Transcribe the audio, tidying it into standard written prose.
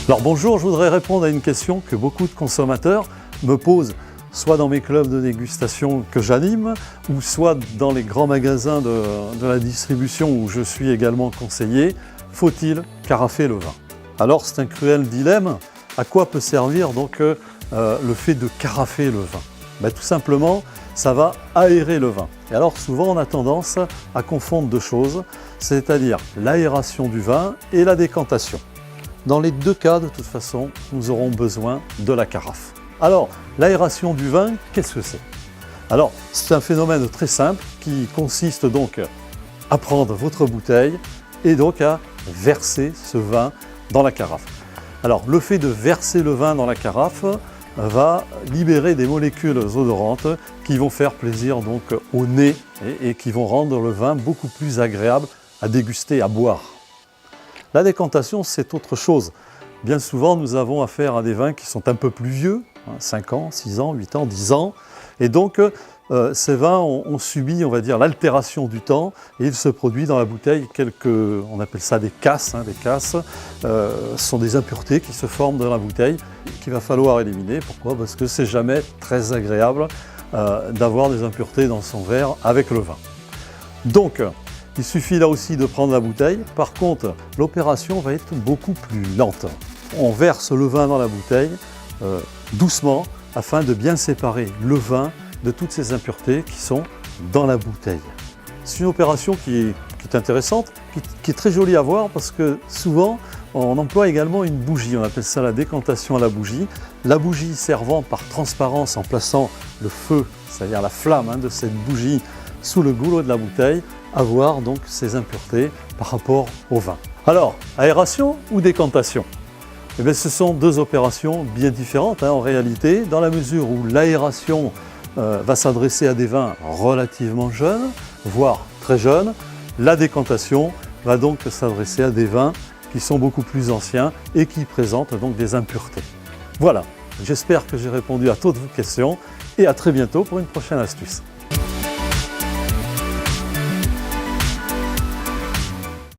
Alors bonjour, je voudrais répondre à une question que beaucoup de consommateurs me posent, soit dans mes clubs de dégustation que j'anime, ou soit dans les grands magasins de la distribution où je suis également conseiller. Faut-il carafer le vin? Alors c'est un cruel dilemme. À quoi peut servir donc le fait de carafer le vin? Tout simplement, ça va aérer le vin. Et alors souvent on a tendance à confondre deux choses, c'est-à-dire l'aération du vin et la décantation. Dans les deux cas, de toute façon, nous aurons besoin de la carafe. Alors, l'aération du vin, qu'est-ce que c'est? Alors, c'est un phénomène très simple qui consiste donc à prendre votre bouteille et donc à verser ce vin dans la carafe. Alors, le fait de verser le vin dans la carafe va libérer des molécules odorantes qui vont faire plaisir donc au nez et qui vont rendre le vin beaucoup plus agréable à déguster, à boire. La décantation, c'est autre chose. Bien souvent, nous avons affaire à des vins qui sont un peu plus vieux, 5 ans, 6 ans, 8 ans, 10 ans. Et donc, ces vins ont subi, on va dire, l'altération du temps et il se produit dans la bouteille on appelle ça des casses. Des casses, ce sont des impuretés qui se forment dans la bouteille qu'il va falloir éliminer. Pourquoi? Parce que c'est jamais très agréable d'avoir des impuretés dans son verre avec le vin. Donc, il suffit là aussi de prendre la bouteille. Par contre, l'opération va être beaucoup plus lente. On verse le vin dans la bouteille doucement afin de bien séparer le vin de toutes ces impuretés qui sont dans la bouteille. C'est une opération qui est intéressante, qui est très jolie à voir parce que souvent on emploie également une bougie. On appelle ça la décantation à la bougie. La bougie servant par transparence en plaçant le feu, c'est-à-dire la flamme de cette bougie sous le goulot de la bouteille, avoir donc ces impuretés par rapport au vin. Alors, aération ou décantation? Ce sont deux opérations bien différentes en réalité, dans la mesure où l'aération va s'adresser à des vins relativement jeunes, voire très jeunes. La décantation va donc s'adresser à des vins qui sont beaucoup plus anciens et qui présentent donc des impuretés. Voilà, j'espère que j'ai répondu à toutes vos questions et à très bientôt pour une prochaine astuce.